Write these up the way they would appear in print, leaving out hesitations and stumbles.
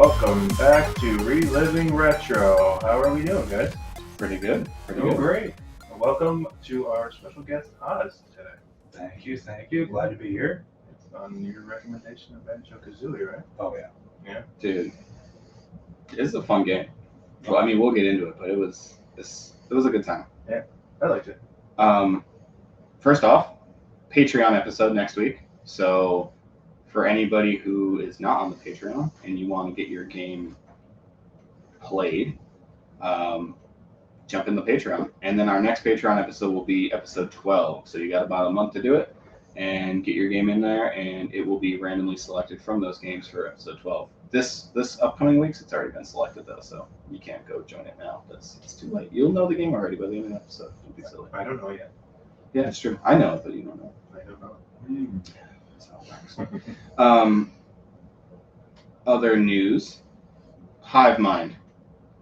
Welcome back to Reliving Retro. How are we doing, guys? Pretty good. Great. Welcome to our special guest, Oz, today. Thank you. Glad to be here. It's on your recommendation of Banjo Kazooie, right? Oh, yeah. Yeah. Dude, it's a fun game. Well, I mean, we'll get into it, but it was a good time. Yeah, I liked it. First off, Patreon episode next week. So for anybody who is not on the Patreon and you want to get your game played, jump in the Patreon. And then our next Patreon episode will be episode 12. So you got about a month to do it and get your game in there, and it will be randomly selected from those games for episode 12. This upcoming week's, it's already been selected though, so you can't go join it now. It's too late. You'll know the game already by the end of the episode. Don't be silly. I don't know yet. Yeah, it's true. I know it, but you don't know. I don't know. That's how it works. Other news. Hive mind.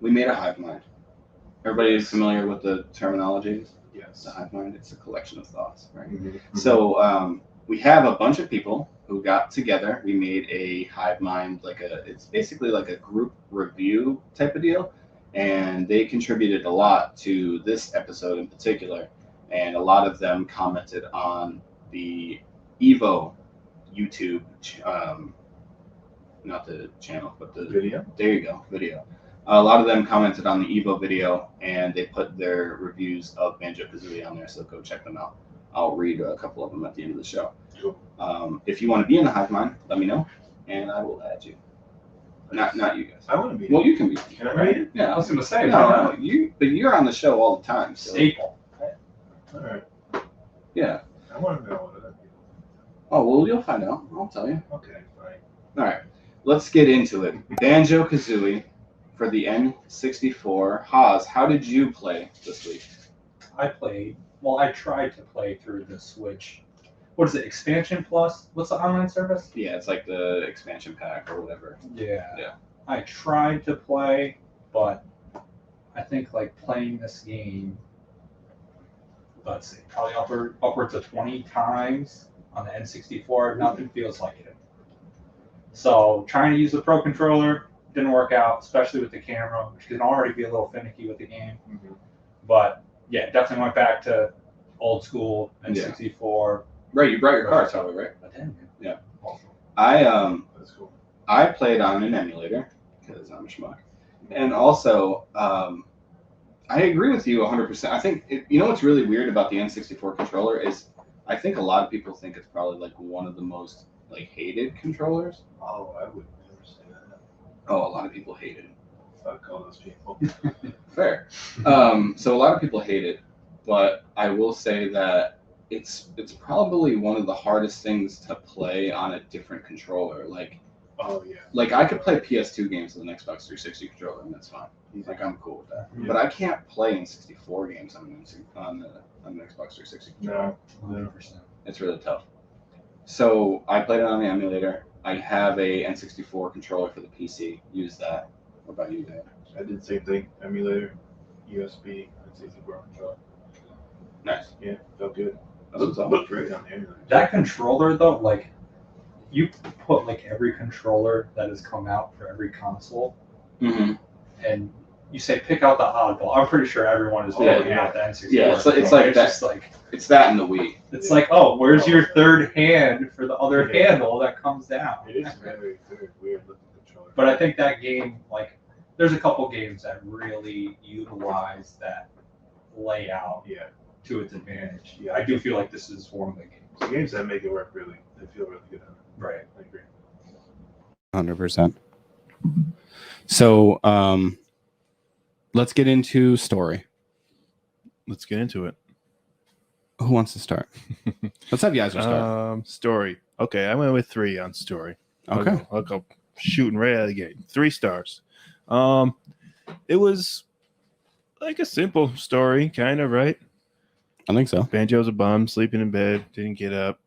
We made a hive mind. Everybody is familiar with the terminology? Yes. The hive mind, it's a collection of thoughts, right? Mm-hmm. So we have a bunch of people who got together. We made a hive mind, it's basically like a group review type of deal, and they contributed a lot to this episode in particular, and a lot of them commented on the Evo YouTube, not the channel, but the Video? There you go, video. A lot of them commented on the Evo video, and they put their reviews of Banjo Kazooie on there, so go check them out. I'll read a couple of them at the end of the show. Cool. If you want to be in the hive mind, let me know, and I will add you. Not you guys. I want to be. Well, you can be. Can I read it? Yeah, I was going to say, no, but you're on the show all the time. So. staple. All right. Yeah. I want to know what other people. Oh, well, you'll find out. I'll tell you. Okay, fine. All right, let's get into it. Banjo Kazooie for the N64. Haas, how did you play this week? I tried to play through the Switch. What is it, Expansion Plus? What's the online service? Yeah, it's like the expansion pack or whatever. Yeah. I tried to play, but I think playing this game, let's see, probably upwards of 20 times on the N64, nothing feels like it. So trying to use the Pro Controller didn't work out, especially with the camera, which can already be a little finicky with the game. Mm-hmm. But yeah, definitely went back to old school N64. Right, you brought your cards, probably, right? I did. Yeah. Awesome. That's cool. I played on an emulator because I'm a schmuck, and also I agree with you 100%. I think what's really weird about the N64 controller is I think a lot of people think it's probably one of the most hated controllers. Oh, I would never say that. Oh, a lot of people hate it. Fuck all those people. Fair. So a lot of people hate it, but I will say that it's probably one of the hardest things to play on a different controller. Oh yeah. I could play PS2 games with an Xbox 360 controller, and that's fine. I'm cool with that. Yeah. But I can't play in 64 games on the Xbox 360 controller. No. 100%. It's really tough. So I played it on the emulator. I have a N64 controller for the PC. Use that. What about you, Dave? I did the same thing. Emulator, USB, N64 controller. Nice. Yeah, felt good. Looked Looked great on the emulator. That controller, though, you put every controller that has come out for every console, Mm-hmm. and you say pick out the oddball. I'm pretty sure everyone is picking out the N64. Yeah, it's like it's that. just It's that in the Wii. it's where's your third hand for the other handle that comes down? It is very weird looking controller. But I think that game, there's a couple games that really utilize that layout Yeah. to its advantage. Yeah. I do feel like this is one of the games. The games that make it work they feel really good on it. Right. I agree. 100%. So, let's get into story. Let's get into it. Who wants to start? Let's have Yaiser start. Story. Okay, I went with 3 on story. Okay. I'll go shooting right out of the gate. 3 stars. It was a simple story, kind of, right? I think so. Banjo's a bum, sleeping in bed, didn't get up.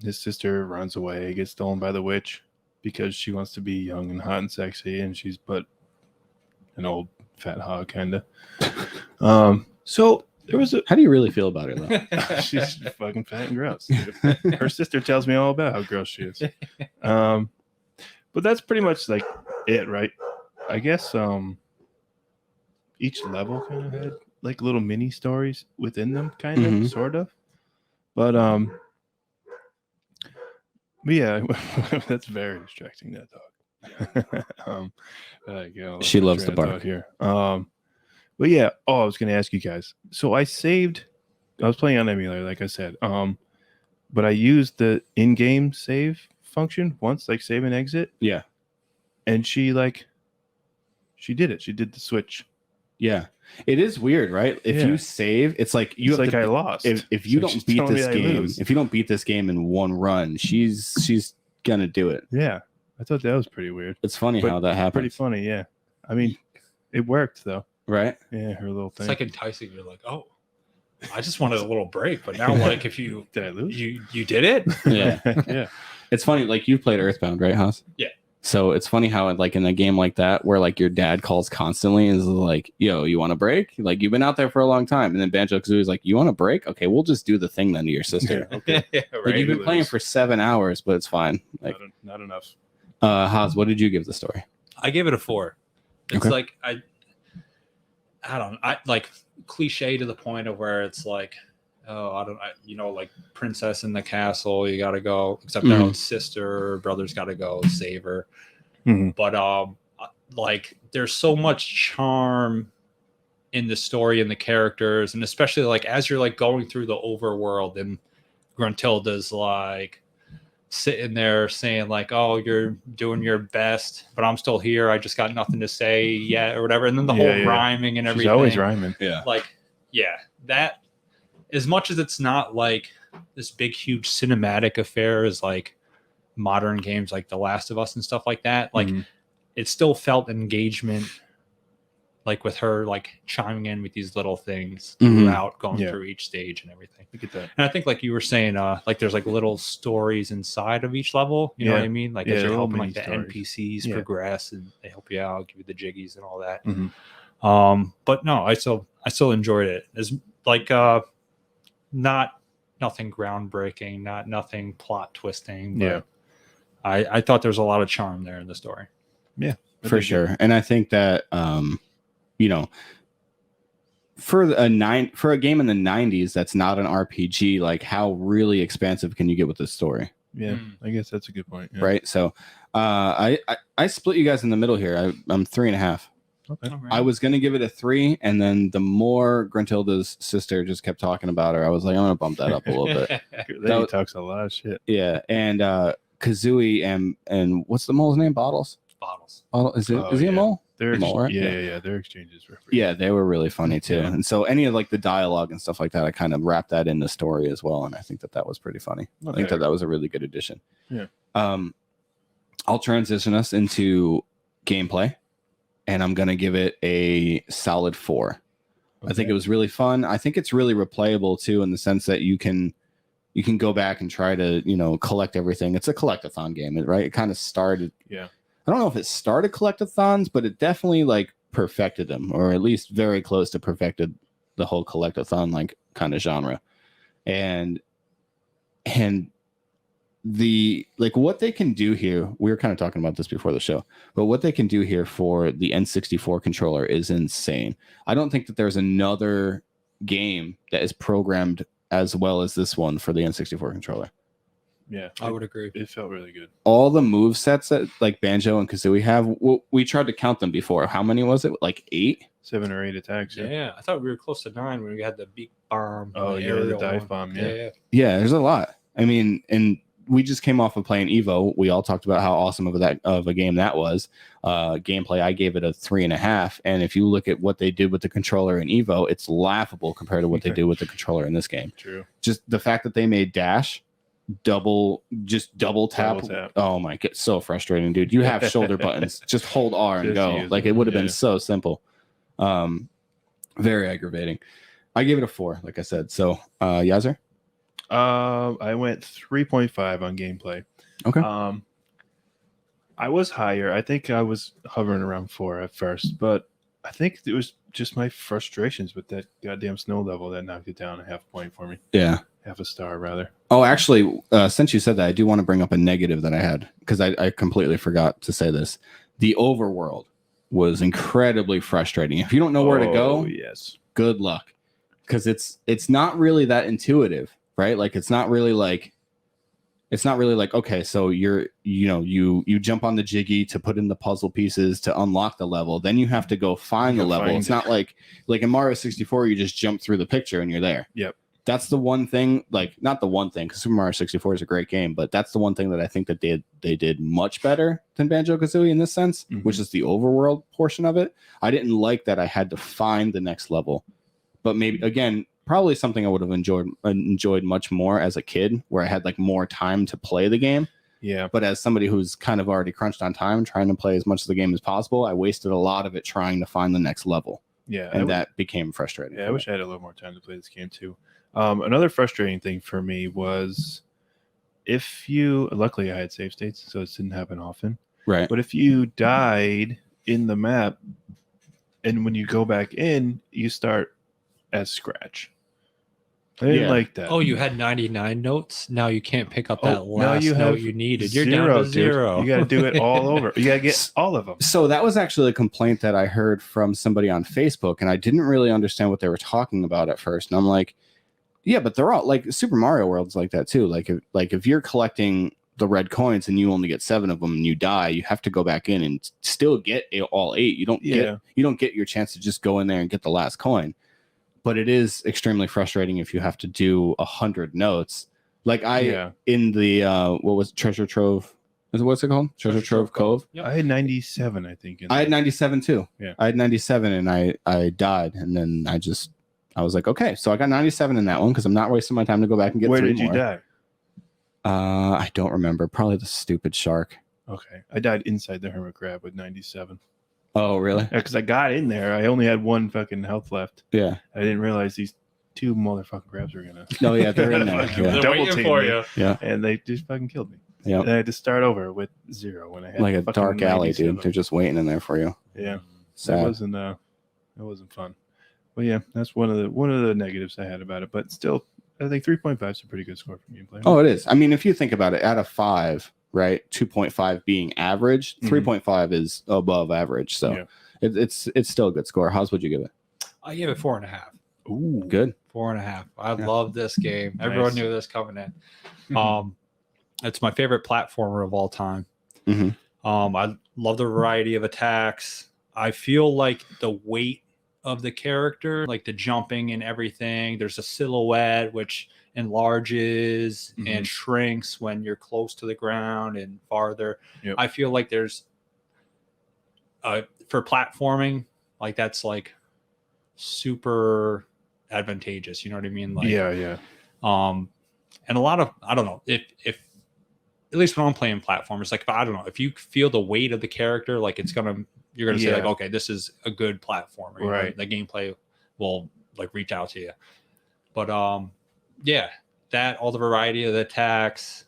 His sister runs away, gets stolen by the witch because she wants to be young and hot and sexy, and she's but an old fat hog, kind of. So there was a... How do you really feel about her, though? She's fucking fat and gross. Her sister tells me all about how gross she is. But that's pretty much it, right? I guess each level kind of had like little mini stories within them, kind of, Mhm. sort of. But yeah, that's very distracting. That dog. She loves the train of thought bark. here. But yeah. Oh, I was gonna ask you guys. So I was playing on emulator, like I said. But I used the in-game save function once, like save and exit, Yeah. and she did it. She did the switch. Yeah. It is weird, right? If Yeah. you save, it's like you It's have like to, I lost. if you So don't she's beat telling me this I game, lose. if you don't beat this game in one run, she's gonna do it. Yeah, I thought that was pretty weird. It's funny But how that happens. Pretty funny, yeah. I mean, it worked though. Right? Yeah, her little thing. It's like enticing. You're like, oh, I just wanted a little break, but now like if you Did I lose? you did it. Yeah. Yeah. It's funny, like you've played Earthbound, right, Haas? Yeah. So it's funny how like in a game like that where like your dad calls constantly and is like, yo, you want a break? Like you've been out there for a long time. And then Banjo Kazooie is like, you want a break? Okay, we'll just do the thing then to your sister. Yeah, okay. Yeah, Like right. you've been playing for 7 hours, but it's fine. Like Not enough. Haas, what did you give the story? I gave it a 4. It's Okay. like I don't I like cliche to the point of where it's like, oh, like princess in the castle, you gotta go, except their own sister or brother's gotta go save her. Mhm. But like there's so much charm in the story and the characters, and especially like as you're like going through the overworld and Gruntilda's like sitting there saying like, oh, you're doing your best, but I'm still here, I just got nothing to say yet or whatever, and then the whole rhyming and everything. She's always rhyming. Yeah. Like, yeah, that, as much as it's not like this big huge cinematic affair as like modern games like The Last of Us and stuff like that, like Mhm. it still felt engagement, like with her like chiming in with these little things throughout going Yeah. through each stage and everything. Look at that. And I think like you were saying, like there's like little stories inside of each level. You know what I mean? Like Yeah, as you're little helping like the mini NPCs Yeah. progress and they help you out, give you the jiggies and all that. Mhm. But no, I still enjoyed it. As like nothing groundbreaking, nothing plot twisting. But Yeah. I thought there was a lot of charm there in the story. Yeah. For sure. And I think that you know, for a game in the 90s that's not an RPG, like how really expansive can you get with this story? Yeah. I guess that's a good point. Yeah. Right? So I split you guys in the middle here. I'm 3.5. Okay. I was gonna give it a 3, and then the more Gruntilda's sister just kept talking about her, I was like, I'm gonna bump that up a little bit. He talks a lot of shit. Yeah, and Kazooie and what's the mole's name? Bottles. Is he a yeah. mole? Their Mole, right? yeah. Their exchanges were pretty Yeah, they were really funny too. Yeah. And so any of like the dialogue and stuff like that, I kind of wrapped that in the story as well, and I think that was pretty funny. I think that was a really good addition. Yeah. I'll transition us into gameplay, and I'm gonna give it a solid 4. I think it was really fun. I think it's really replayable too, in the sense that you can go back and try to, collect everything. It's a collectathon game, right? It kind of started. Yeah. I don't know if it started collectathons, but it definitely like perfected them, or at least very close to perfected the whole collectathon like kind of genre. And the like what they can do here, we were kind of talking about this before the show, but what they can do here for the N64 controller is insane. I don't think that there's another game that is programmed as well as this one for the N64 controller. Yeah, I would agree. It felt really good. All the move sets that like Banjo and Kazooie have, we tried to count them before. How many was it? Like 8? 7 or 8 attacks. Yeah, I thought we were close to 9 when we had the beat bomb. Oh, the yeah, the aerial dive one. bomb. Yeah. Yeah, there's a lot. I mean, and we just came off of playing Evo. We all talked about how awesome of a game that was. Gameplay, I gave it a 3.5. And if you look at what they did with the controller in Evo, it's laughable compared to what they do with the controller in this game. True. Just the fact that they made dash double tap. Oh my god, so frustrating, dude. You have shoulder buttons. Just hold R and go. Like it would have been so simple. Very aggravating. I gave it a 4, like I said. So, Yaiser? I went 3.5 on gameplay. Okay. I was higher. I think I was hovering around 4 at first, but I think it was just my frustrations with that goddamn snow level that knocked it down a half point for me. Yeah. Half a star, rather. Oh, actually, since you said that, I do want to bring up a negative that I had, because I completely forgot to say this. The overworld was incredibly frustrating. If you don't know where to go, yes, good luck, because it's not really that intuitive, right? Like it's not really like okay, so you jump on the jiggy to put in the puzzle pieces to unlock the level, then you have to go find the level. It's not like in Mario 64 you just jump through the picture and you're there. Yep. That's the one thing, like not the one thing, because Super Mario 64 is a great game, but that's the one thing that I think that they did much better than Banjo Kazooie in this sense, which is the overworld portion of it. I didn't like that I had to find the next level, but maybe again, probably something I would have enjoyed much more as a kid, where I had like more time to play the game. Yeah. But as somebody who's kind of already crunched on time, trying to play as much of the game as possible, I wasted a lot of it trying to find the next level. Yeah. And that became frustrating. Yeah, I wish I had a little more time to play this game too. Another frustrating thing for me was luckily I had save states, so it didn't happen often. Right. But if you died in the map, and when you go back in, you start as scratch. I didn't like that. Oh, you had 99 notes. Now you can't pick up that now last you note have you needed. zero, You're down to dude. 0. You got to do it all over. You got to get all of them. So that was actually a complaint that I heard from somebody on Facebook, and I didn't really understand what they were talking about at first. And I'm like, yeah, but they're all like Super Mario World's like that too. Like if you're collecting the red coins and you only get 7 of them and you die, you have to go back in and still get all 8. You don't get your chance to just go in there and get the last coin. But it is extremely frustrating if you have to do 100 notes. Like in the what was Treasure Trove? What's it called? Treasure Trove Cove. Yep. I had 97, I think. I had 97 too. Yeah, I had 97 and I died, and then I was like, okay, so I got 97 in that one because I'm not wasting my time to go back and get 3 more. Where did you die? I don't remember. Probably the stupid shark. Okay, I died inside the hermit crab with 97. Oh, really? Yeah, because I got in there. I only had 1 fucking health left. Yeah. I didn't realize these 2 motherfucking crabs were gonna. No, yeah, they're in there. They're Double waiting team for me. you. Yeah. And they just fucking killed me. Yeah. And I had to start over with 0 when I had Like a fucking dark alley, 97. dude. They're just waiting in there for you. Yeah. Sad. That wasn't fun. But yeah, that's one of the negatives I had about it. But still, I think 3.5 is a pretty good score for gameplay. Oh, it is. I mean, if you think about it, out of 5, right, 2.5 being average, 3.5 is above average. So Yeah. it's still a good score. How's would you give it? I gave it 4.5. Ooh, Good. 4.5. I love this game. Everyone knew this coming in. Mm-hmm. It's my favorite platformer of all time. Mhm. I love the variety of attacks. I feel like the weight of the character, like the jumping and everything. There's a silhouette which enlarges and shrinks when you're close to the ground and farther. Yep. I feel like there's for platforming, like that's like super advantageous. You know what I mean? Like, yeah. And a lot of, I don't know, if at least when I'm playing platformers, like, I don't know, if you feel the weight of the character, like you're going to say like, okay, this is a good platformer. You know, the gameplay will like reach out to you. But yeah, all the variety of the attacks.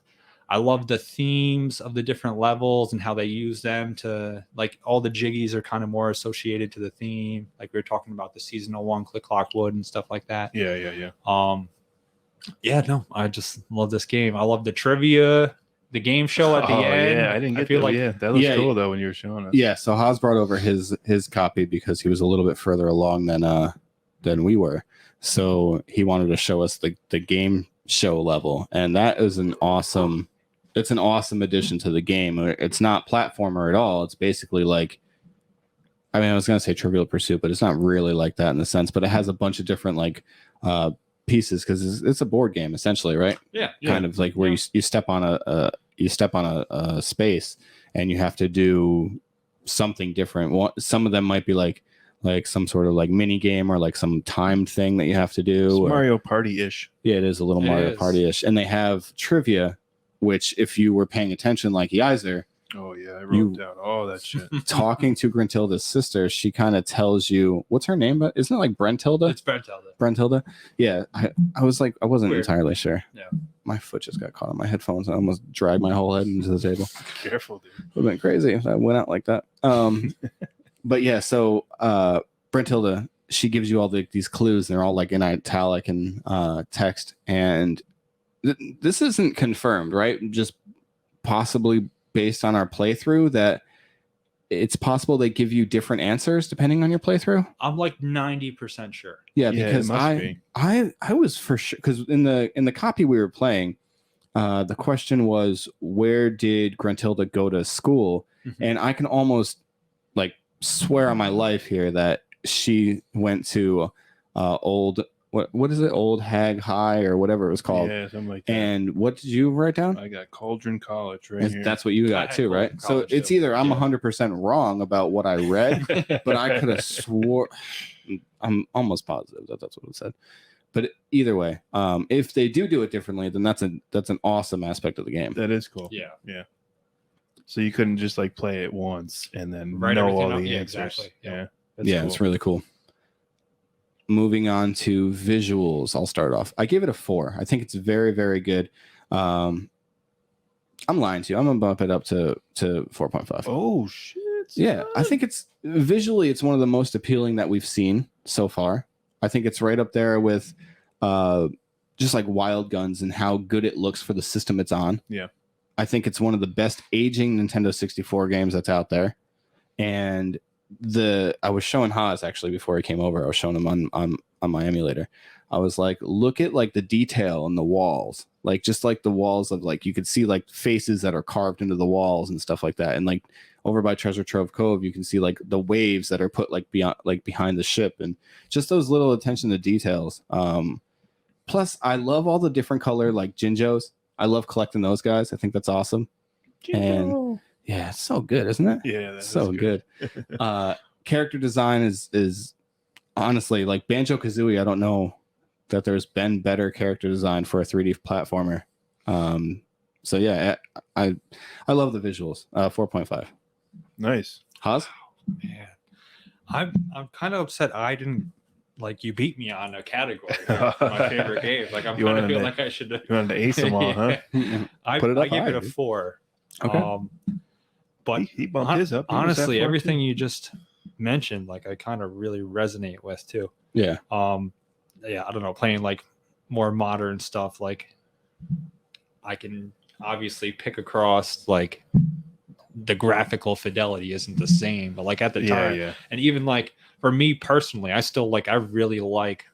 I love the themes of the different levels and how they use them to, like, all the jiggies are kind of more associated to the theme. Like we were talking about the seasonal one, Click Clock Wood and stuff like that. Yeah. I just love this game. I love the trivia, the game show at the end. Yeah, I didn't get feel that. like, Yeah, that was cool though when you were showing us. Yeah, so Haas brought over his copy because he was a little bit further along than we were. So he wanted to show us the game show level, and that is an awesome addition to the game. It's not platformer at all. It's basically like, I mean, I was gonna say Trivial Pursuit, but it's not really like that in the sense. But it has a bunch of different like pieces because it's a board game essentially, right? Yeah. Kind of like where you step on a space and you have to do something different. Some of them might be like some sort of like mini game or like some timed thing that you have to do. It's Mario Party-ish. Yeah, it is a little Mario Party-ish. And they have trivia, which if you were paying attention like Yaiser, oh yeah, I wrote down all that shit. Talking to Grentilda's sister, she kind of tells you, what's her name? Isn't it like Brentilda? It's Brentilda. Brentilda? Yeah. I was like, I wasn't Weird. entirely sure. Yeah. My foot just got caught on my headphones. I almost dragged my whole head into the table. Careful, dude. It would have been crazy if I went out like that. But yeah, so Brentilda, she gives you all these clues, and they're all like in italic and text. And this isn't confirmed, right? Just possibly based on our playthrough that it's possible they give you different answers depending on your playthrough. I'm like 90% sure. Yeah, Yeah, because it must be. I was for sure, because in the copy we were playing, the question was, where did Gruntilda go to school? And I can almost like swear on my life here that she went to old what is it, Old Hag High or whatever it was called. Yeah, something like that. And what did you write down? I got Cauldron College right here. That's what you got too, right? Cauldron So College it's too. either I'm Yeah. 100% wrong about what I read, but I could have swore, I'm almost positive that that's what it said. But either way, if they do it differently, then that's an awesome aspect of the game. That is cool. Yeah. Yeah. So you couldn't just like play it once and then Write know everything all up. the Yeah, answers. exactly. Yeah. That's Yeah, cool. it's really cool. Moving on to visuals, I'll start off. I give it a 4. I think it's very, very good. I'm lying to you. I'm gonna bump it up to 4.5. Oh shit. Yeah, I think it's visually, it's one of the most appealing that we've seen so far. I think it's right up there with just like Wild Guns and how good it looks for the system it's on. Yeah. I think it's one of the best aging Nintendo 64 games that's out there. And I was showing Haas actually before he came over. I was showing him on my emulator. I was like, look at like the detail in the walls, like just like the walls of like, you could see like faces that are carved into the walls and stuff like that. And like over by Treasure Trove Cove, you can see like the waves that are put like beyond, like behind the ship, and just those little attention to details. Plus I love all the different color like Jinjos. I love collecting those guys. I think that's awesome. And yeah, it's so good, isn't it? Yeah, that's so good. Character design is honestly like Banjo Kazooie. I don't know that there's been better character design for a 3D platformer. So yeah, I love the visuals. 4.5. Nice. Haas? Man, I'm kind of upset I didn't like you beat me on a category. My favorite game. Like I'm You kind of wanted feeling to- like I should. You wanted to ace them all, huh? I Put it up I gave high, it a dude. 4. Okay. But He bumped his up. He was at honestly, 4 everything too. you just mentioned, like I kind of really resonate with too. Yeah. Yeah, I don't know, playing like more modern stuff, like I can obviously pick across like the graphical fidelity isn't the same, but like at the time, Yeah. and even like for me personally, I still like, I really like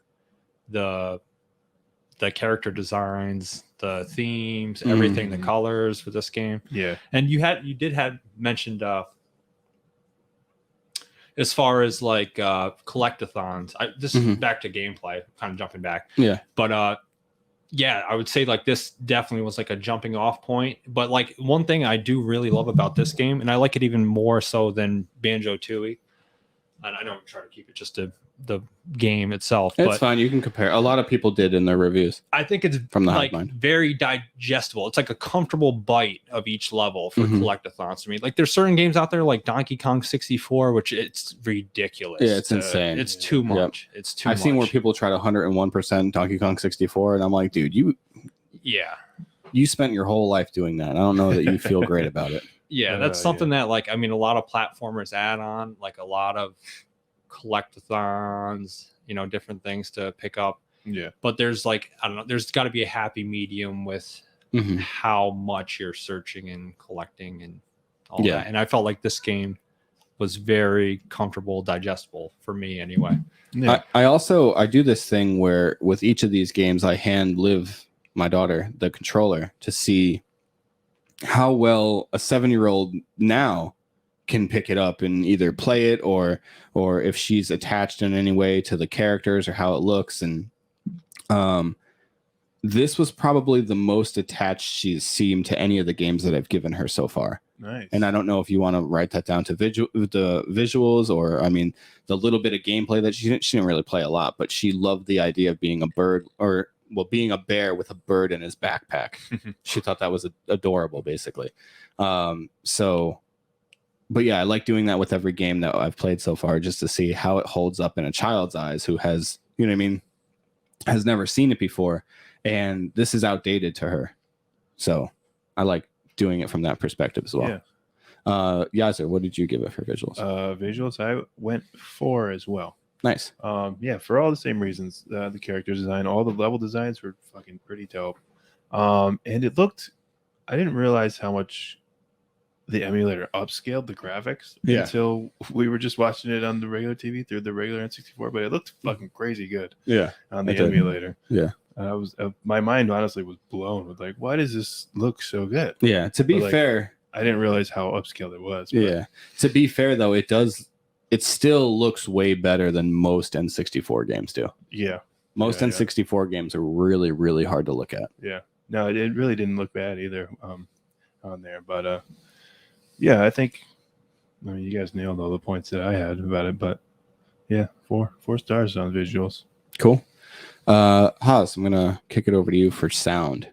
the character designs, the themes, everything, the colors for this game. Yeah. And you did have mentioned as far as like collectathons. This is back to gameplay, kind of jumping back. Yeah. But yeah, I would say like this definitely was like a jumping off point. But like one thing I do really love about this game, and I like it even more so than Banjo Tooie, and I don't try to keep it just to the game itself, It's but fine. You can compare. A lot of people did in their reviews. I think it's From the like hive mind. very digestible. It's like a comfortable bite of each level for Mhm. collectathons to me. Like there's certain games out there like Donkey Kong 64, which it's ridiculous. Yeah, it's insane. It's too much. It's too much. I've seen where people try to 101% Donkey Kong 64, and I'm like, dude, Yeah. you spent your whole life doing that. I don't know that you feel great about it. Yeah, that's something that like, I mean, a lot of platformers add on, like a lot of collectathons, different things to pick up. Yeah. But there's like, I don't know, there's got to be a happy medium with Mhm. how much you're searching and collecting and all Yeah. that. And I felt like this game was very comfortable, digestible for me anyway. Yeah. I do this thing where with each of these games, I hand Liv, my daughter, the controller to see how well a 7-year-old now can pick it up and either play it or if she's attached in any way to the characters or how it looks. And this was probably the most attached she's seemed to any of the games that I've given her so far. Nice. And I don't know if you want to write that down to the visuals, or I mean the little bit of gameplay that she didn't really play a lot, but she loved the idea of being a bird, or being a bear with a bird in his backpack. She thought that was adorable, basically. But yeah, I like doing that with every game that I've played so far, just to see how it holds up in a child's eyes who has, has never seen it before. And this is outdated to her. So I like doing it from that perspective as well. Yeah. Yaiser, what did you give it for visuals? Visuals, I went 4 as well. Nice. Yeah, for all the same reasons. The character design, all the level designs were fucking pretty dope. And it looked, I didn't realize how much the emulator upscaled the graphics Yeah. until we were just watching it on the regular TV through the regular N64, but it looked fucking crazy good Yeah. on the It did. emulator. Yeah. I was my mind honestly was blown with like, why does this look so good? Yeah. To be But, like, fair, I didn't realize how upscaled it was. But yeah. To be fair though, it still looks way better than most N64 games do. yeah, Most Yeah, N64 games are really, really hard to look at. yeah. No, it really didn't look bad either on there. But yeah, I think you guys nailed all the points that I had about it. But yeah, 4 stars on visuals. Cool. Haas, I'm gonna kick it over to you for sound.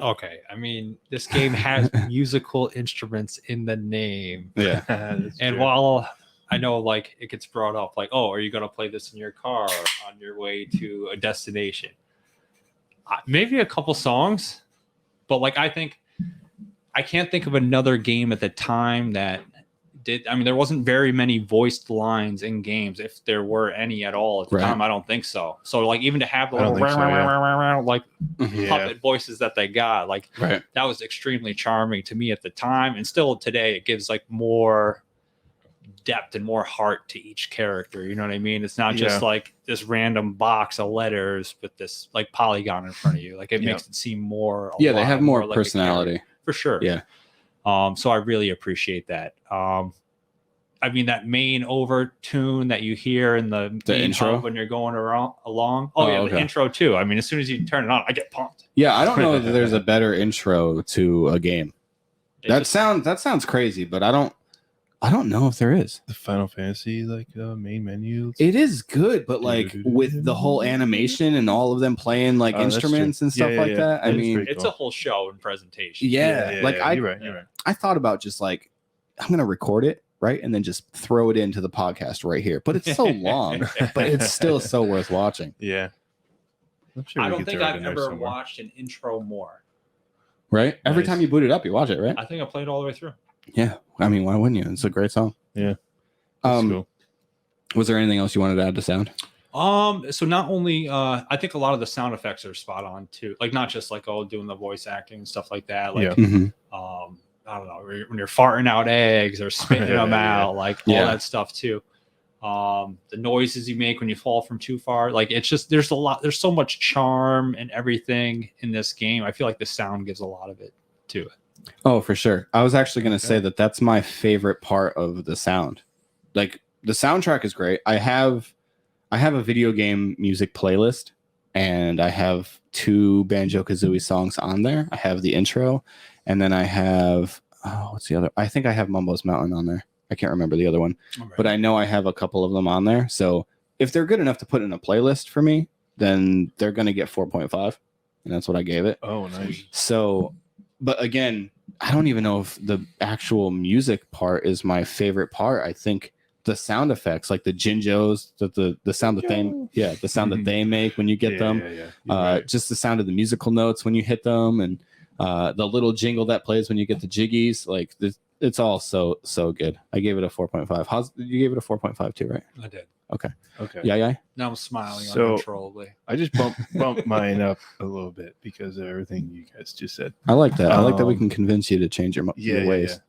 Okay, I mean, this game has musical instruments in the name. Yeah. That's And true. while I know, like, it gets brought up, like, oh, are you going to play this in your car on your way to a destination? Maybe a couple songs, but, like, I can't think of another game at the time that did. I mean, there wasn't very many voiced lines in games, if there were any at all at the Right. time. I don't think so. So, like, even to have the I don't little think so, yeah. like Yeah. puppet voices that they got, like, Right. that was extremely charming to me at the time, and still today it gives like more depth and more heart to each character. You know what I mean? It's not just Yeah. like this random box of letters with this like polygon in front of you. Like, it Yeah. makes it seem more Yeah, they have alive, more like a personality. character, for sure. Yeah. So I really appreciate that. I mean, that main overtune that you hear in the main intro? hub when you're going along. Oh, yeah, okay. the intro too. I mean, as soon as you turn it on, I get pumped. Yeah, I don't know if there's a better intro to a game. It That just- sounds crazy, but I don't know if there is. The Final Fantasy main menu. It is good, but like with the whole animation and all of them playing like Oh, that's instruments true. and stuff Yeah, like yeah. that. I That is mean, pretty it's a whole show and presentation. yeah, like you're right. I thought about just like I'm gonna record it, right, and then just throw it into the podcast right here. But it's so long, but it's still so worth watching, Yeah. I'm sure I we don't could think throw it I've in there ever somewhere. watched an intro more. right? Every Nice. time you boot it up, you watch it, right? I think I played all the way through. Yeah, I mean, why wouldn't you? It's a great song. Yeah. That's cool. Was there anything else you wanted to add to sound? So not only I think a lot of the sound effects are spot on too. Like, not just like doing the voice acting and stuff like that. Like Yeah. I don't know, when you're farting out eggs or spitting them Yeah. out, like Yeah. all that stuff too. The noises you make when you fall from too far, like, it's just there's so much charm and everything in this game. I feel like the sound gives a lot of it to it. Oh, for sure. I was actually going to Okay. say that's my favorite part of the sound. Like, the soundtrack is great. I have a video game music playlist, and I have 2 Banjo Kazooie songs on there. I have the intro, and then I have what's the other? I think I have Mumbo's Mountain on there. I can't remember the other one, but I know I have a couple of them on there. So if they're good enough to put in a playlist for me, then they're going to get 4.5, and that's what I gave it. Oh, nice. So, but again, I don't even know if the actual music part is my favorite part. I think the sound effects, like the Jinjos, the sound that the sound that they make when you get them, Yeah. You're right. just the sound of the musical notes when you hit them, and the little jingle that plays when you get the jiggies, like it's all so good. I gave it a 4.5. You gave it a 4.5 too, right? I did. Okay. Yeah. Now I'm smiling So- uncontrollably. I just bumped mine up a little bit because of everything you guys just said. I like that. I like that we Um, can convince you to change your Yeah, ways.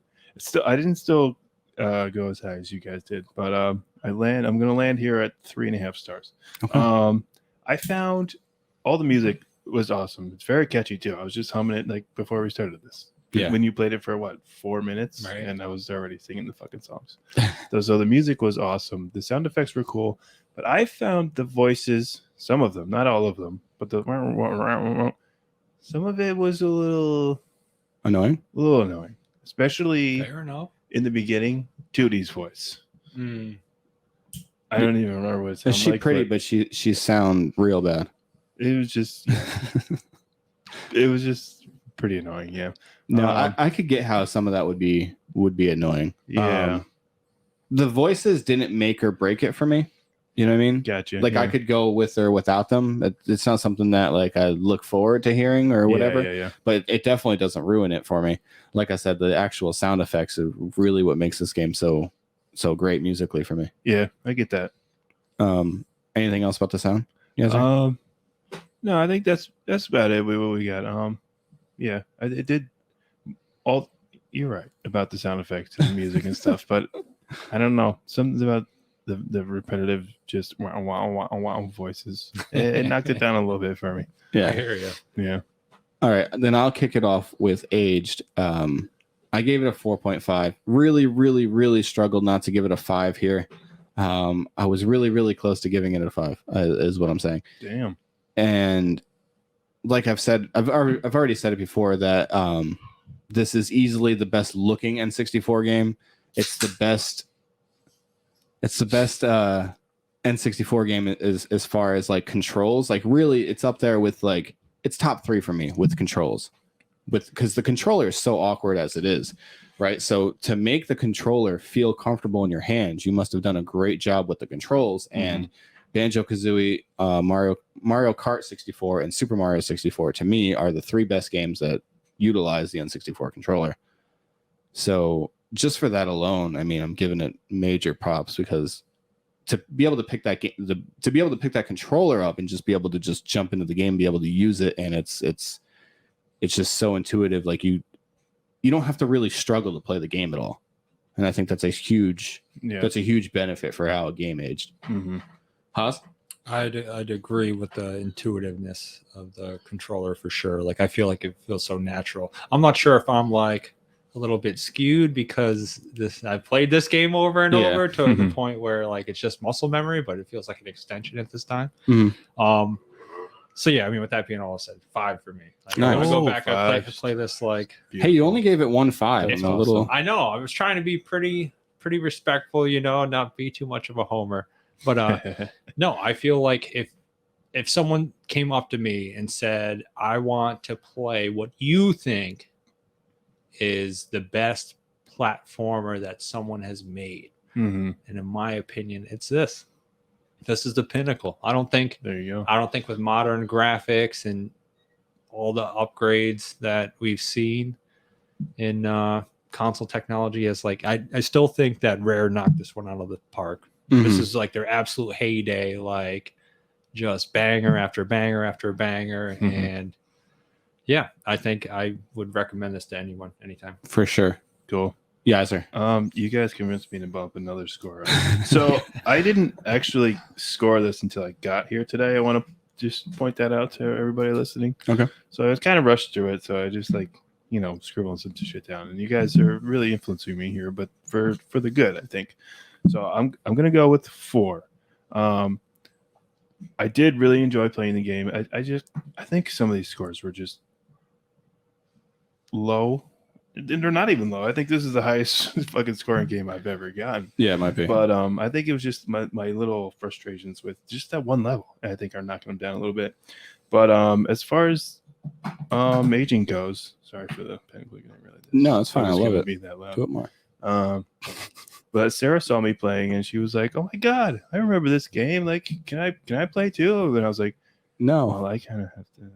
I didn't still go as high as you guys did, but I'm gonna land here at 3.5 stars. Okay. I found all the music was awesome. It's very catchy too. I was just humming it like before we started this. Yeah. When you played it for 4 minutes, Right. and I was already singing the fucking songs. So the music was awesome. The sound effects were cool, but I found the voices, some of them, not all of them, but some of it was a little Annoying. annoying, especially Fair enough. in the beginning. Tootie's voice. Mm. I don't even remember what it sounded She's like. pretty, but she sound real bad. it was just pretty annoying. Yeah. No, Um, I could get how some of that would be annoying. Yeah. The voices didn't make or break it for me. You know what I mean? Gotcha. Like, I could go with or without them. It's not something that like I look forward to hearing or whatever. Yeah. But it definitely doesn't ruin it for me. Like I said, the actual sound effects are really what makes this game so great musically for me. Yeah, I get that. Anything else about the sound? Yes. No, I think that's about it. What we got. Yeah, it did all. you're right about the sound effects and the music and stuff, but I don't know. Something about the repetitive, just wow, wow, wow, wow voices. It knocked it down a little bit for me. I hear you. Yeah. All right, then I'll kick it off with Aged. I gave it a 4.5. Really, really, really struggled not to give it a 5 here. I was really, really close to giving it a 5, is what I'm saying. Damn. And like I've said, I've already said it before that this is easily the best looking N64 game. It's the best. It's the best N64 game as far as like controls. Like really, it's up there with like it's top 3 for me with controls. Because the controller is so awkward as it is, right? So to make the controller feel comfortable in your hands, you must have done a great job with the controls. And Banjo Kazooie, Mario Kart 64, and Super Mario 64 to me are the 3 best games that utilize the N64 controller. So just for that alone, I mean, I'm giving it major props because to be able to pick that game, to be able to pick that controller up and just be able to just jump into the game, be able to use it, and it's just so intuitive. Like you don't have to really struggle to play the game at all. And I think that's a huge benefit for how a game aged. Mm-hmm. Haas? I'd agree with the intuitiveness of the controller for sure. Like I feel like it feels so natural. I'm not sure if I'm like a little bit skewed because I've played this game over and over to the point where like it's just muscle memory, but it feels like an extension at this time. So yeah, I mean, with that being all said, 5 for me. Like, Nice. I'm gonna go back and play this like. Hey, you only gave it 1.5. It's I'm a little. I know. I was trying to be pretty respectful, not be too much of a homer. But no, I feel like if someone came up to me and said, "I want to play what you think is the best platformer that someone has made," and in my opinion, it's this. This is the pinnacle. I don't think with modern graphics and all the upgrades that we've seen in console technology as like I still think that Rare knocked this one out of the park. This is like their absolute heyday, like just banger after banger after banger. And yeah, I think I would recommend this to anyone anytime. For sure. Cool. Yeah, sir. You guys convinced me to bump another score up. So I didn't actually score this until I got here today. I want to just point that out to everybody listening. Okay. So I was kind of rushed through it. So I just scribbling some shit down. And you guys are really influencing me here, but for the good, I think. So I'm gonna go with 4. I did really enjoy playing the game. I think some of these scores were just low. They're not even low. I think this is the highest fucking scoring game I've ever gotten. Yeah, it might be. But I think it was just my little frustrations with just that one level. I think are knocking them down a little bit. But as far as aging goes, sorry for the pen clicking. No, it's fine. I love it. Be that loud. Do it more. But Sarah saw me playing and she was like, "Oh my god, I remember this game. Like, can I play too?" And I was like, "No, well, I kind of have to."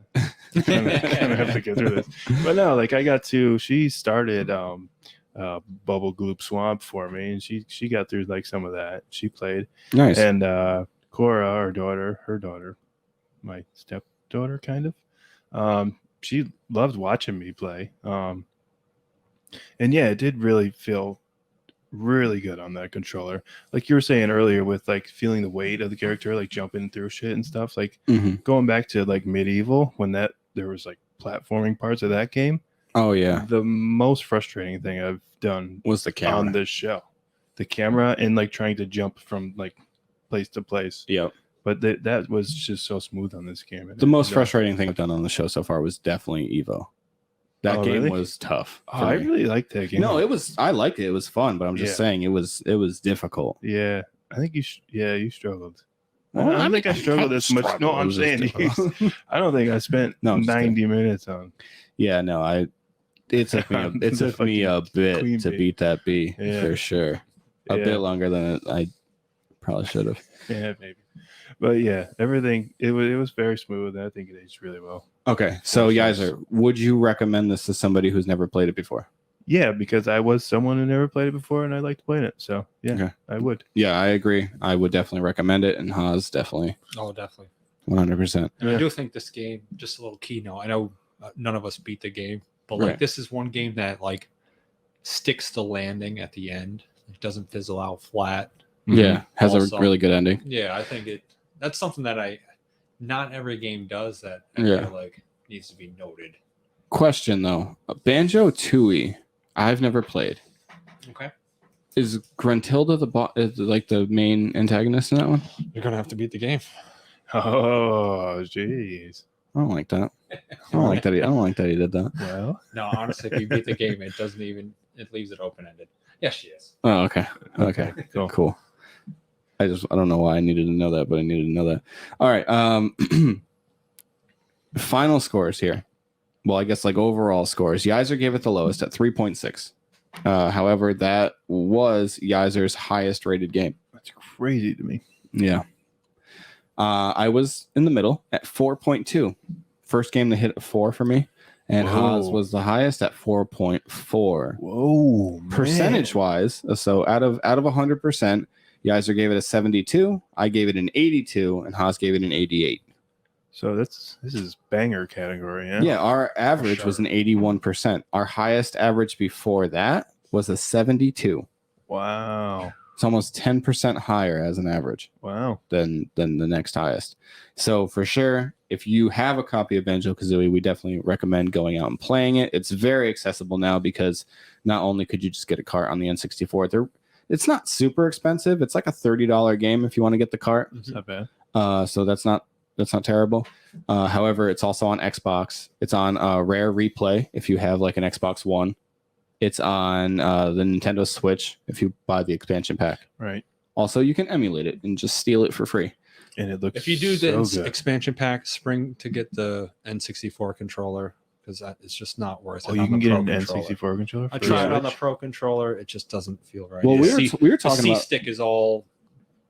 kind of have to get through this, but no, like she started Bubble Gloop Swamp for me, and she got through like some of that. She played nice, and Cora, her daughter, my stepdaughter, kind of, she loved watching me play, and yeah, it did really feel really good on that controller, like you were saying earlier, with like feeling the weight of the character, like jumping through shit and stuff, like going back to like Medieval when there was like platforming parts of that game. Oh yeah, the most frustrating thing I've done was the camera on this show, the camera and like trying to jump from like place to place. Yep. But that was just so smooth on this game. The most frustrating thing I've done on the show so far was definitely Evo. That game really? Was tough. I really liked that game. No, I liked it. It was fun, but I'm just saying it was difficult. Yeah, I think you struggled. Well, I don't think I struggled as much. No, I'm saying I don't think I spent 90 minutes on. Yeah, no, it took me a bit to beat that B for sure. A bit longer than I probably should have. Yeah, maybe. But yeah, everything it was very smooth, and I think it aged really well. Okay, so Yaiser, would you recommend this to somebody who's never played it before? Yeah, because I was someone who never played it before, and I liked playing it. So yeah, okay. I would. Yeah, I agree. I would definitely recommend it, and Haas definitely. Oh, definitely. 100%. And I do think this game, just a little keynote. I know none of us beat the game, but like this is one game that like sticks the landing at the end. It doesn't fizzle out flat. Yeah, has Also- a really good ending. Yeah, I think that's something that not every game does that I Yeah. feel like needs to be noted. Question though, Banjo Tooie, I've never played. Okay. Is Gruntilda is like the main antagonist in that one? You're gonna have to beat the game. Oh, jeez. I don't like that. I don't like that. I don't like that he did that. Well, No, honestly, if you beat the game, it leaves it open ended. Yes, she is. Oh, okay. Okay. Cool. I don't know why I needed to know that, but I needed to know that. All right. Final scores here. Well, I guess like overall scores. Yaiser gave it the lowest at 3.6. However, that was Yaiser's highest rated game. that's crazy to me. Yeah. I was in the middle at 4.2. First game to hit a 4 for me. And Haas was the highest at 4.4. Whoa, man. Percentage wise, so out of 100%, Yaiser gave it a 72. I gave it an 82, and Haas gave it an 88. So this is banger category, yeah? Yeah, our average was an 81%. Our highest average before that was a 72. Wow. It's almost 10% higher as an average Wow. than the next highest. So for sure, if you have a copy of Banjo Kazooie, we definitely recommend going out and playing it. It's very accessible now because not only could you just get a cart on the N64, it's not super expensive. It's like a $30 game if you want to get the cart. It's not bad. So that's not terrible. However, it's also on Xbox. It's on Rare Replay if you have like an Xbox One. It's on the Nintendo Switch if you buy the expansion pack. Right. Also, you can emulate it and just steal it for free. And it looks If you do the so good. expansion pack, spring to get the N64 controller because it's just not worth it. Oh, you on can the get Pro an controller. N64 controller? I for tried the on the Switch? Pro controller. It just doesn't feel right. Well, The we were talking C about. stick is all.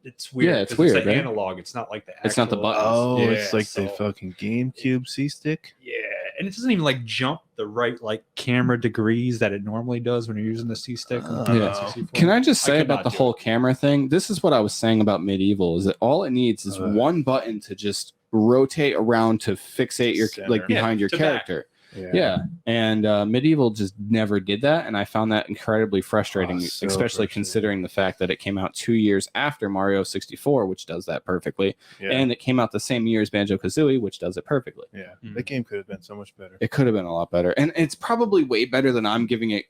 It's weird. Yeah, it's 'cause weird, It's the right? analog. It's not like the. It's not the actual- buttons. Oh, Yeah, it's like so- the fucking GameCube C-Stick? Yeah, and it doesn't even like jump the right like camera degrees that it normally does when you're using the C stick. Yeah. Can I just say could about not the do whole camera thing? This is what I was saying about Medieval: is that all it needs is one button to just rotate around to fixate your Center. like behind your to back. character. Yeah, and Medieval just never did that, and I found that incredibly frustrating, so especially frustrating. considering the fact that it came out 2 years after Mario 64, which does that perfectly, Yeah. and it came out the same year as Banjo Kazooie, which does it perfectly. Yeah. Mm. That game could have been so much better. It could have been a lot better, and it's probably way better than I'm giving it.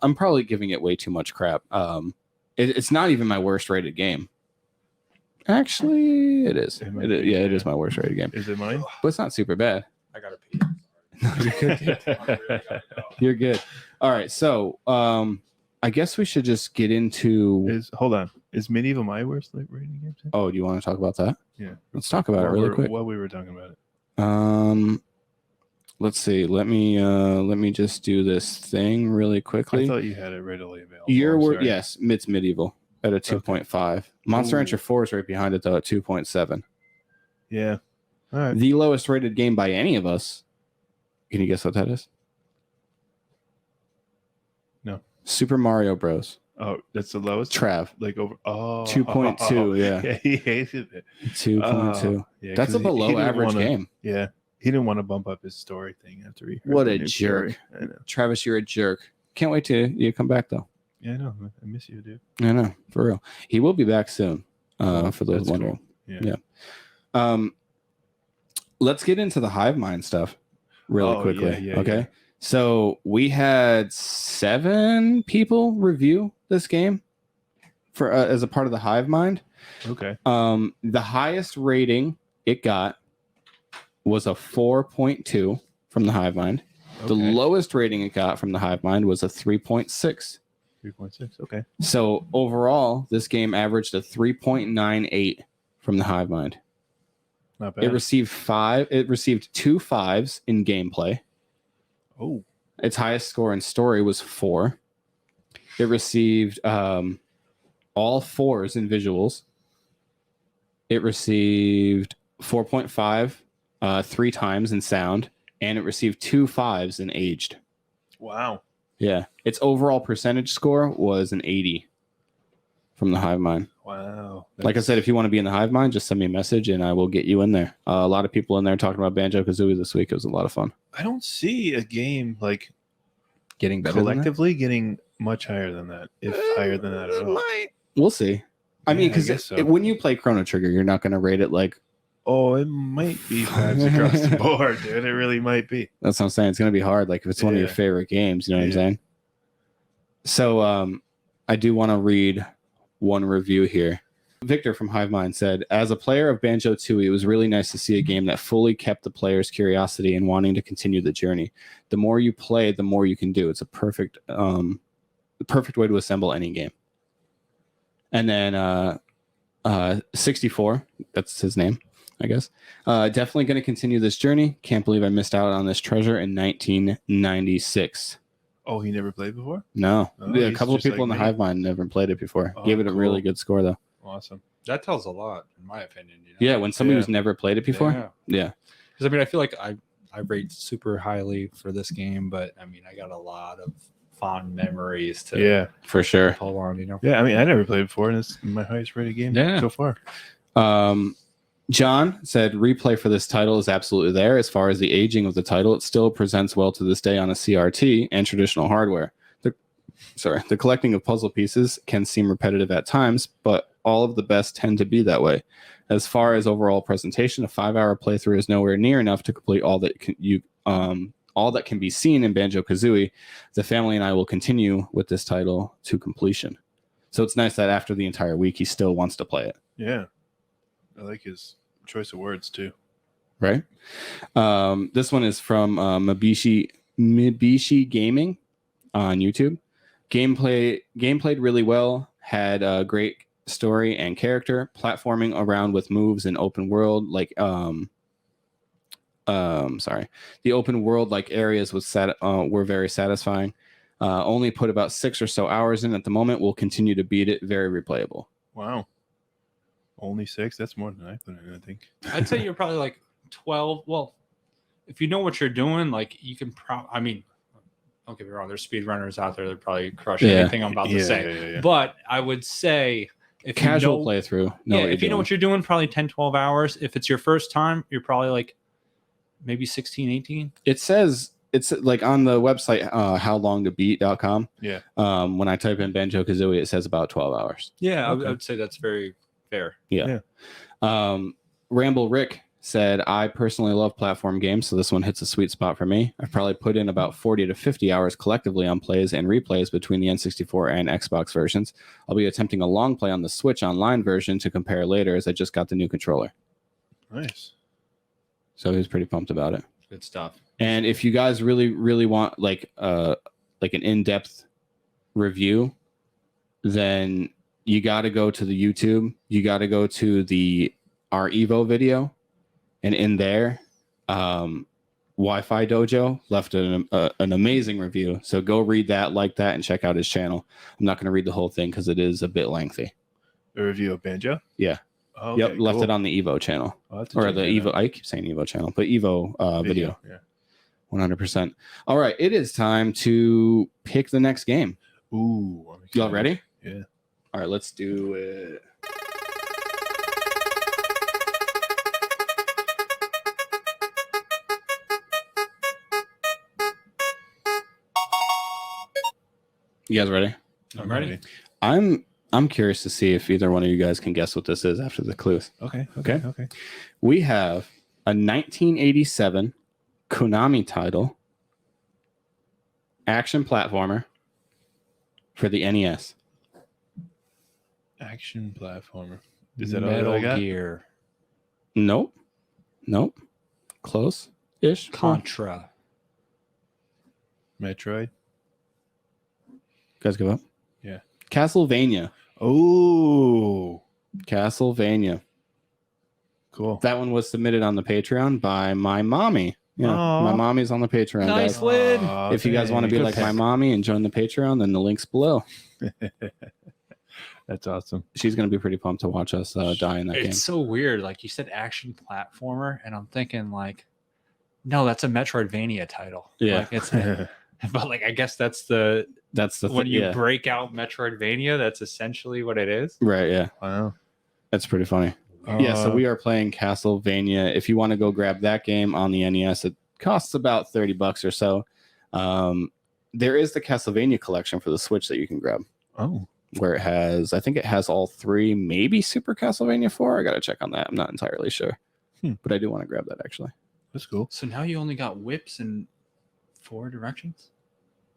I'm probably giving it way too much crap. It's not even my worst rated game. Actually, it is. It might It be, is my worst rated game, Is it mine? but it's not super bad. I gotta pee. You're good. All right, so I guess we should just get into. Hold on. Is Medieval my worst rating game? Too? Oh, do you want to talk about that? Yeah. Let's talk about it really quick. While we were talking about it. Let's see. Let me just do this thing really I quickly. thought you had it readily available. Your I'm word, sorry. yes, it's Medieval at a 2.5. Monster Ooh. Rancher 4 is right behind it though at 2.7. Yeah. All right. The lowest rated game by any of us. Can you guess what that is? No. Super Mario Bros. Oh, that's the lowest? Trav. Like over. Oh. 2.2, yeah. Yeah, he hated it. 2.2. Yeah, That's a 'cause he below didn't average wanna- game. Yeah. He didn't want to bump up his story thing after he heard What the a new jerk. story. I know. Travis, you're a jerk. Can't wait till you come back though. Yeah, I know. I miss you, dude. I know, for real. He will be back soon. For those That's wondering. cool. Yeah. Let's get into the Hive Mind stuff really Oh, quickly. yeah, okay. yeah. So we had 7 people review this game for as a part of the Hive Mind. Okay. The highest rating it got was a 4.2 from the Hive Mind. The Okay. lowest rating it got from the Hive Mind was a 3.6. 3.6. Okay. So overall, this game averaged a 3.98 from the Hive Mind. Not bad. It received 2 5s in gameplay. Oh. Its highest score in story was 4. It received all 4s in visuals. It received 4.5 3 times in sound, and it received 2 5s in aged. Wow. Yeah. Its overall percentage score was an 80 from the Hive Mind. Wow. Like I said, if you want to be in the Hive Mind, just send me a message and I will get you in there. A lot of people in there talking about Banjo Kazooie this week. It was a lot of fun. I don't see a game like Getting better than that? collectively getting much higher than that, if higher than that at all. We'll see. I mean, I because guess so. when you play Chrono Trigger, you're not going to rate it like. Oh, it might be fives across the board, dude. It really might be. That's what I'm saying. It's going to be hard. Like if it's one of your favorite games, you know what I'm saying? So I do want to read one review here. Victor from Hive Mind said, as a player of Banjo Tooie, it was really nice to see a game that fully kept the player's curiosity and wanting to continue the journey. The more you play, the more you can do. It's a perfect way to assemble any game. And then 64, that's his name, I guess. Definitely going to continue this journey. Can't believe I missed out on this treasure in 1996. Oh, he never played before? No. Oh, A couple of people in the Hive Mind never played it before. Gave it a really good score, though. Awesome. That tells a lot, in my opinion. You know? Yeah, when somebody who's never played it before. Yeah. Because I mean, I feel like I rate super highly for this game, but I mean, I got a lot of fond memories to for sure. pull on, you know. Yeah, I mean, I never played before, and it's my highest rated game so far. John said replay for this title is absolutely there. As far as the aging of the title, it still presents well to this day on a CRT and traditional hardware. The collecting of puzzle pieces can seem repetitive at times, but all of the best tend to be that way. As far as overall presentation, a 5-hour playthrough is nowhere near enough to complete all that can be seen in Banjo Kazooie. The family and I will continue with this title to completion. So it's nice that after the entire week, he still wants to play it. Yeah. I like his choice of words too. Right. This one is from Mibishi Gaming on YouTube. Game played really well. Had a great story and character. Platforming around with moves in open world like the open world like areas were very satisfying. Only put about 6 or so hours in at the moment. We'll continue to beat it. Very replayable. Wow. Only 6? That's more than I put in, I think. I'd say you're probably like 12. Well, if you know what you're doing, like you can I mean, don't get me wrong, there's speedrunners out there that probably crush anything I'm about to say. Yeah. But I would say if casual playthrough. If you know what you're doing, probably 10, 12 hours. If it's your first time, you're probably like maybe 16, 18. It says it's like on the website howlongtobeat.com. Yeah. When I type in Banjo Kazooie, it says about 12 hours. Yeah, I would say that's very fair. Yeah. Ramble Rick said, I personally love platform games, so this one hits a sweet spot for me. I've probably put in about 40 to 50 hours collectively on plays and replays between the N64 and Xbox versions. I'll be attempting a long play on the Switch Online version to compare later, as I just got the new controller. Nice. So he was pretty pumped about it. Good stuff. And if you guys really, really want like an in-depth review, then you got to go to the YouTube. You got to go to our Evo video. And in there, Wi-Fi Dojo left an amazing review. So go read that, like that, and check out his channel. I'm not going to read the whole thing because it is a bit lengthy. A review of Banjo? Yeah. Oh, okay, left it on the Evo channel. Or the Evo, I keep saying Evo channel, but Evo video. Yeah. 100%. All right, it is time to pick the next game. Ooh. Y'all ready? Yeah. All right, let's do it. You guys ready? I'm ready. I'm curious to see if either one of you guys can guess what this is after the clues. Okay. We have a 1987 Konami title, action platformer for the NES. Action platformer. Is that all Metal I got? Gear? Nope. Close-ish. Contra. Metroid. Guys give up? Yeah. Castlevania. Oh. Castlevania. Cool. That one was submitted on the Patreon by my mommy. Yeah, Aww. my mommy's on the Patreon. Nice, guys. Lynn. If you guys want to be like my mommy and join the Patreon, then the link's below. That's awesome. She's going to be pretty pumped to watch us die in that game. It's so weird. Like you said, action platformer, and I'm thinking like, no, that's a Metroidvania title. Yeah. Like, it's but like I guess that's the when you break out Metroidvania, that's essentially what it is. Right, yeah. Wow. That's pretty funny. Yeah, so we are playing Castlevania. If you want to go grab that game on the NES, it costs about $30 or so. there is the Castlevania collection for the Switch that you can grab. Oh, Where I think it has all 3, maybe Super Castlevania 4. I got to check on that. I'm not entirely sure. But I do want to grab that, actually. that's cool. So now you only got whips in 4 directions?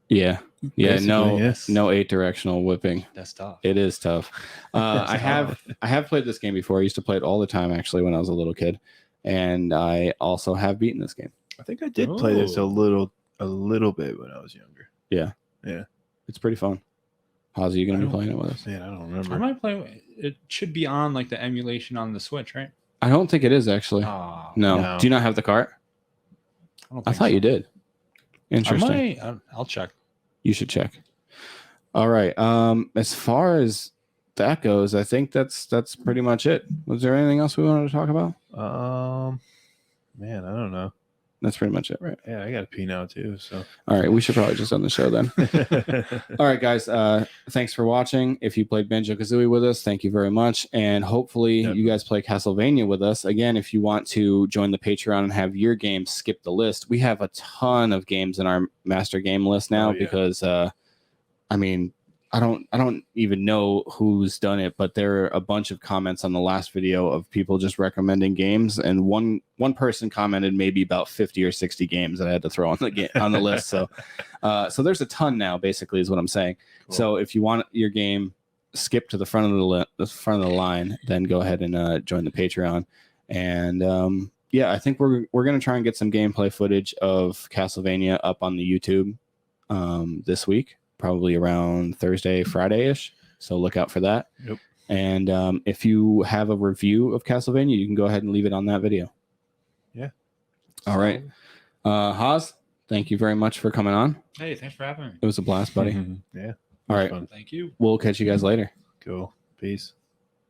Yeah. Basically, yes. No 8-directional whipping. That's tough. It is tough. I have played this game before. I used to play it all the time, actually, when I was a little kid. And I also have beaten this game. I think I did play this a little bit when I was younger. Yeah. It's pretty fun. How's you going to be playing it with us? Man, I don't remember. I might play. It should be on like the emulation on the Switch, right? I don't think it is, actually. Oh, No. Do you not have the cart? I thought you did. Interesting. I'll check. You should check. All right. As far as that goes, I think that's pretty much it. Was there anything else we wanted to talk about? Man, I don't know. That's pretty much it, right? Yeah, I got to pee now too. So, all right, we should probably just end the show then. All right, guys. Thanks for watching. If you played Banjo Kazooie with us, thank you very much. And hopefully you guys play Castlevania with us. Again, if you want to join the Patreon and have your game skip the list, we have a ton of games in our master game list now because, I mean, I don't even know who's done it, but there are a bunch of comments on the last video of people just recommending games, and one person commented maybe about 50 or 60 games that I had to throw on the list. So there's a ton now, basically, is what I'm saying. Cool. So if you want your game skip to the front of the line, then go ahead and join the Patreon. And I think we're gonna try and get some gameplay footage of Castlevania up on the YouTube this week. Probably around Thursday, Friday-ish. So look out for that. Yep. And if you have a review of Castlevania, you can go ahead and leave it on that video. Yeah. All right. Haas, thank you very much for coming on. Hey, thanks for having me. It was a blast, buddy. Yeah. All right. Fun. Thank you. We'll catch you guys later. Cool. Peace.